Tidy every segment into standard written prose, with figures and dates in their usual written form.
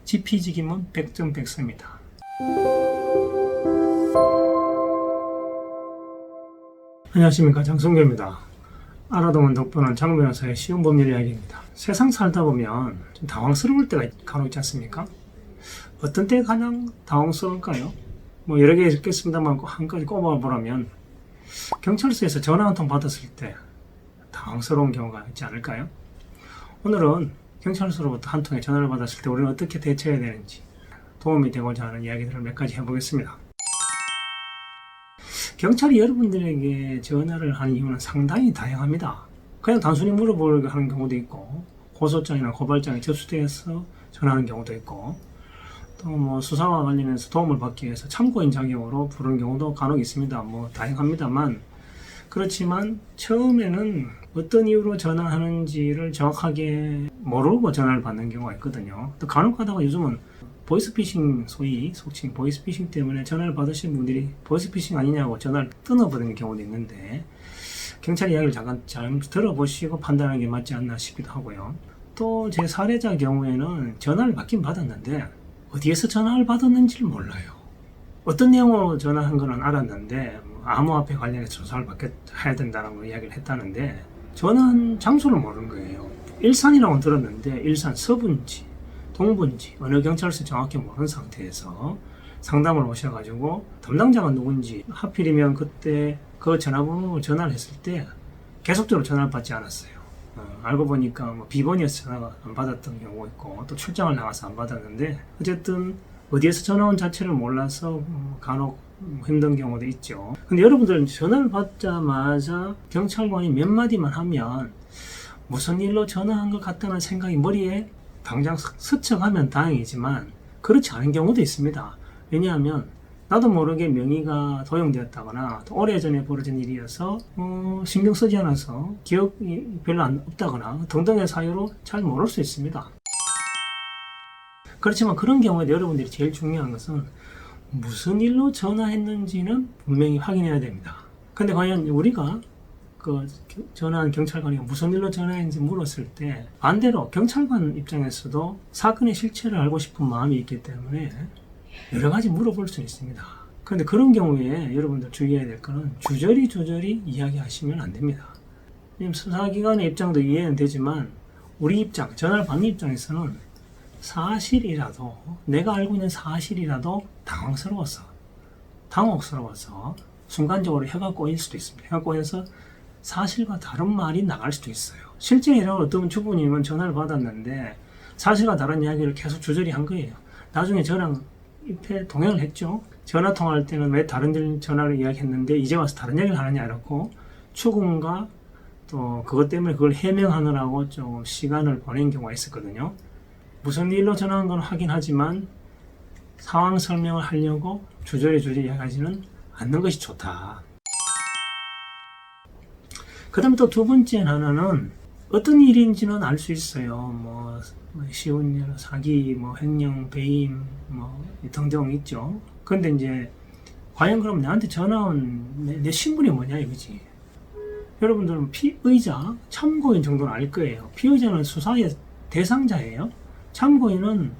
지피지기면 100점 100점입니다. 안녕하십니까, 장성규입니다. 알아두면 덕분은 장 변호사의 쉬운 법률 이야기입니다. 세상 살다 보면 좀 당황스러울 때가 간혹 있지 않습니까? 어떤 때가 가장 당황스러울까요? 뭐 여러 개 있겠습니다만 한 가지 꼽아보라면 경찰서에서 전화 한 통 받았을 때 당황스러운 경우가 있지 않을까요? 오늘은 경찰서로부터 한 통의 전화를 받았을 때 우리는 어떻게 대처해야 되는지 도움이 되고자 하는 이야기들을 몇 가지 해보겠습니다. 경찰이 여러분들에게 전화를 하는 이유는 상당히 다양합니다. 그냥 단순히 물어보려고 하는 경우도 있고, 고소장이나 고발장이 접수되어서 전화하는 경우도 있고, 또 뭐 수사와 관련해서 도움을 받기 위해서 참고인 자격으로 부르는 경우도 간혹 있습니다. 뭐 다양합니다만, 그렇지만 처음에는 어떤 이유로 전화하는지를 정확하게 모르고 전화를 받는 경우가 있거든요. 또 간혹 가다가 요즘은 보이스피싱, 소위 속칭 보이스피싱 때문에 전화를 받으신 분들이 보이스피싱 아니냐고 전화를 끊어버리는 경우도 있는데, 경찰 이야기를 잠깐 잘 들어보시고 판단하는 게 맞지 않나 싶기도 하고요. 또 제 사례자 경우에는 전화를 받긴 받았는데 어디에서 전화를 받았는지를 몰라요. 어떤 내용으로 전화한 거는 알았는데 암호화폐 관련해서 조사를 해야 된다는 걸 이야기를 했다는데 전화한 장소를 모르는 거예요. 일산이라고 들었는데 일산 서분지, 동분지, 어느 경찰서 정확히 모르는 상태에서 상담을 오셔가지고 담당자가 누군지, 하필이면 그때 그 전화번호로 전화를 했을 때 계속적으로 전화를 받지 않았어요. 알고 보니까 뭐 비번이어서 전화가 안 받았던 경우가 있고, 또 출장을 나가서 안 받았는데, 어쨌든 어디에서 전화 온 자체를 몰라서 간혹 힘든 경우도 있죠. 근데 여러분들은 전화를 받자마자 경찰관이 몇 마디만 하면 무슨 일로 전화한 것 같다는 생각이 머리에 당장 스쳐가면 다행이지만 그렇지 않은 경우도 있습니다. 왜냐하면 나도 모르게 명의가 도용되었다거나 또 오래전에 벌어진 일이어서 신경 쓰지 않아서 기억이 별로 없다거나 등등의 사유로 잘 모를 수 있습니다. 그렇지만 그런 경우에 여러분들이 제일 중요한 것은 무슨 일로 전화했는지는 분명히 확인해야 됩니다. 근데 과연 우리가 그 전화한 경찰관이 무슨 일로 전화했는지 물었을 때 반대로 경찰관 입장에서도 사건의 실체를 알고 싶은 마음이 있기 때문에 여러 가지 물어볼 수 있습니다. 그런데 그런 경우에 여러분들 주의해야 될 거는 주저리 이야기하시면 안 됩니다. 수사기관의 입장도 이해는 되지만 우리 입장, 전화를 받는 입장에서는 사실이라도, 내가 알고 있는 사실이라도 당혹스러워서 순간적으로 혀가 꼬일 수도 있습니다. 혀가 꼬여서 사실과 다른 말이 나갈 수도 있어요. 실제 이런 어떤 주부님은 전화를 받았는데 사실과 다른 이야기를 계속 주저리 한 거예요. 나중에 저랑 입회 동행을 했죠. 전화 통화할 때는 왜 다른 전화를 이야기했는데 이제 와서 다른 이야기를 하느냐 이렇고 추궁과 또 그것 때문에 그걸 해명하느라고 좀 시간을 보낸 경우가 있었거든요. 무슨 일로 전화한 건 하긴 하지만 상황 설명을 하려고 주저리 이야기하지는 않는 것이 좋다. 그 다음에 또 두 번째 하나는 어떤 일인지는 알 수 있어요. 뭐 쉬운 일, 사기, 뭐 횡령, 배임, 뭐 등등 있죠. 그런데 이제 과연 그럼 나한테 전화 온 내 신분이 뭐냐 이거지. 여러분들은 피의자, 참고인 정도는 알 거예요. 피의자는 수사의 대상자예요. 참고인은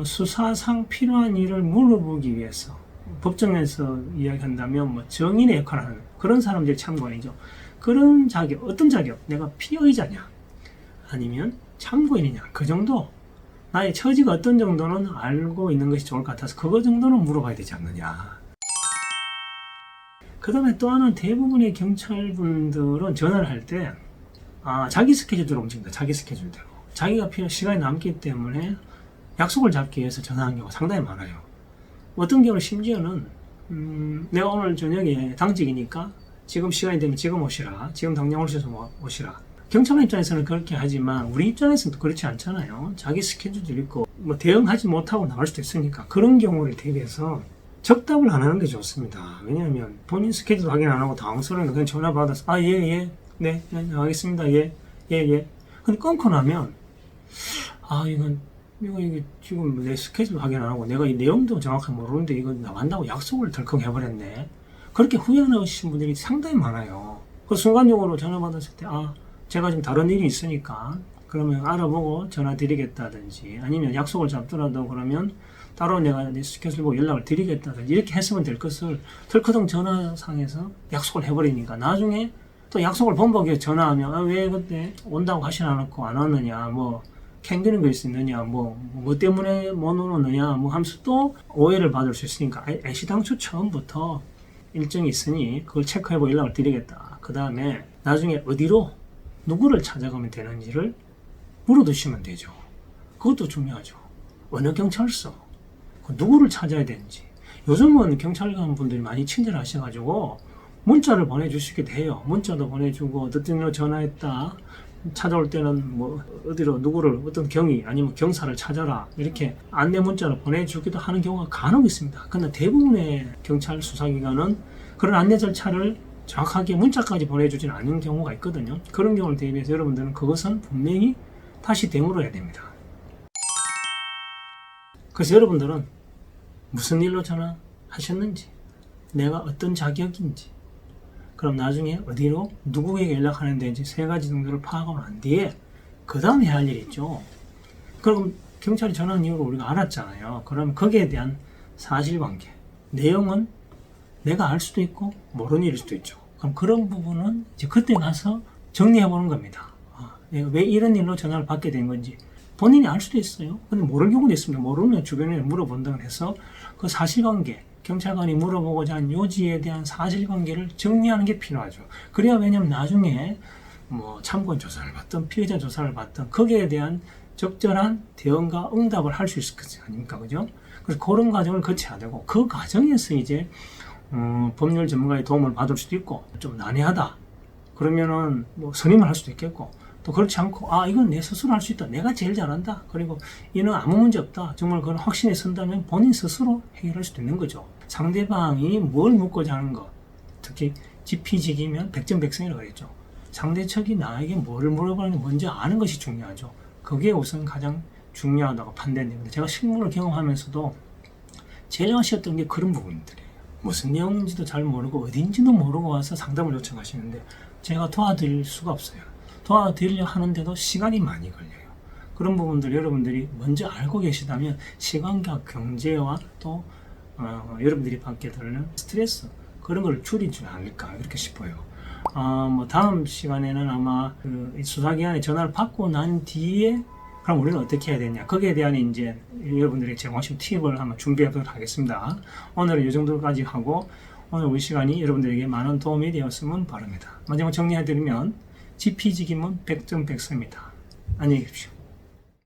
수사상 필요한 일을 물어보기 위해서 법정에서 이야기한다면 뭐 정인의 역할을 하는 그런 사람들이 참고인이죠. 그런 자격, 어떤 자격? 내가 피의자냐? 아니면 참고인이냐? 그 정도? 나의 처지가 어떤 정도는 알고 있는 것이 좋을 것 같아서 그거 정도는 물어봐야 되지 않느냐. 그 다음에 또 하나는 대부분의 경찰분들은 전화를 할 때 자기 스케줄대로 움직입니다. 자기 스케줄대로. 자기가 필요한 시간이 남기 때문에 약속을 잡기 위해서 전화하는 경우가 상당히 많아요. 어떤 경우는 심지어는 내가 오늘 저녁에 당직이니까 지금 시간이 되면 지금 오시라. 지금 당장 오셔서 오시라. 경찰관 입장에서는 그렇게 하지만 우리 입장에서는 그렇지 않잖아요. 자기 스케줄도 있고 뭐 대응하지 못하고 나갈 수도 있으니까 그런 경우를 대비해서 적답을 안 하는 게 좋습니다. 왜냐하면 본인 스케줄 확인 안 하고 당황스러우니까 그냥 전화 받아서 네, 알겠습니다. 예. 근데 끊고 나면 이거 지금 내 스케줄 확인 안 하고 내가 이 내용도 정확하게 모르는데 이거 나간다고 약속을 덜컹 해버렸네. 그렇게 후회하시는 분들이 상당히 많아요. 그 순간적으로 전화 받았을 때 제가 지금 다른 일이 있으니까 그러면 알아보고 전화 드리겠다든지 아니면 약속을 잡더라도 그러면 따로 내가 스케줄 보고 연락을 드리겠다든지 이렇게 했으면 될 것을 털커덩 전화상에서 약속을 해버리니까 나중에 또 약속을 번복해 전화하면 왜 그때 온다고 하시지 않았고 안 왔느냐 뭐 캥기는 거 있느냐 뭐 때문에 못 오느냐 뭐 하면서 또 오해를 받을 수 있으니까 애시당초 처음부터 일정이 있으니 그걸 체크해보고 연락을 드리겠다. 그 다음에 나중에 어디로 누구를 찾아가면 되는지를 물어두시면 되죠. 그것도 중요하죠. 어느 경찰서 누구를 찾아야 되는지. 요즘은 경찰관 분들이 많이 친절하셔가지고 문자를 보내주시게 돼요. 문자도 보내주고 어떤 일로 전화했다. 찾아올 때는 뭐 어디로 누구를 어떤 경위 아니면 경사를 찾아라 이렇게 안내 문자를 보내주기도 하는 경우가 간혹 있습니다. 그런데 대부분의 경찰 수사기관은 그런 안내 절차를 정확하게 문자까지 보내주지는 않는 경우가 있거든요. 그런 경우를 대비해서 여러분들은 그것은 분명히 다시 되물어야 됩니다. 그래서 여러분들은 무슨 일로 전화하셨는지, 내가 어떤 자격인지, 그럼 나중에 어디로 누구에게 연락하는 데인지 세 가지 정도를 파악하고 난 뒤에 그 다음에 해야 할 일이 있죠. 그럼 경찰이 전화한 이유를 우리가 알았잖아요. 그럼 거기에 대한 사실관계, 내용은 내가 알 수도 있고 모르는 일일 수도 있죠. 그럼 그런 부분은 이제 그때 가서 정리해 보는 겁니다. 내가 왜 이런 일로 전화를 받게 된 건지 본인이 알 수도 있어요. 근데 모르는 경우도 있습니다. 모르면 주변에 물어본다고 해서 그 사실관계, 경찰관이 물어보고자 한 요지에 대한 사실관계를 정리하는 게 필요하죠. 그래야 왜냐면 나중에 뭐 참고인 조사를 받든 피해자 조사를 받든 거기에 대한 적절한 대응과 응답을 할 수 있을 것 아닙니까, 그죠? 그래서 그런 과정을 거쳐야 되고 그 과정에서 이제 법률 전문가의 도움을 받을 수도 있고 좀 난해하다 그러면은 뭐 선임을 할 수도 있겠고 또 그렇지 않고 이건 내 스스로 할 수 있다, 내가 제일 잘한다, 그리고 이는 아무 문제 없다, 정말 그런 확신에 선다면 본인 스스로 해결할 수도 있는 거죠. 상대방이 뭘 묻고자 하는 것, 특히 지피지기면 백전백승이라고 그랬죠. 상대 측이 나에게 뭐를 물어보는지 먼저 아는 것이 중요하죠. 그게 우선 가장 중요하다고 판단됩니다. 제가 실무를 경험하면서도 제일 아쉬웠던 게 그런 부분들이에요. 무슨 내용인지도 잘 모르고 어딘지도 모르고 와서 상담을 요청하시는데 제가 도와드릴 수가 없어요. 도와드리려 하는데도 시간이 많이 걸려요. 그런 부분들 여러분들이 먼저 알고 계시다면 시간과 경제와 또 여러분들이 받게 되는 스트레스 그런 걸 줄이지 않을까 이렇게 싶어요. 뭐 다음 시간에는 아마 그 수사기관에 전화를 받고 난 뒤에 그럼 우리는 어떻게 해야 되냐 거기에 대한 이제 여러분들이 제공하신 팁을 한번 준비해 보도록 하겠습니다. 오늘은 이 정도까지 하고 오늘 우리 시간이 여러분들에게 많은 도움이 되었으면 바랍니다. 마지막 정리해 드리면 지피지기면 백전백승입니다. 안녕히 계십시오.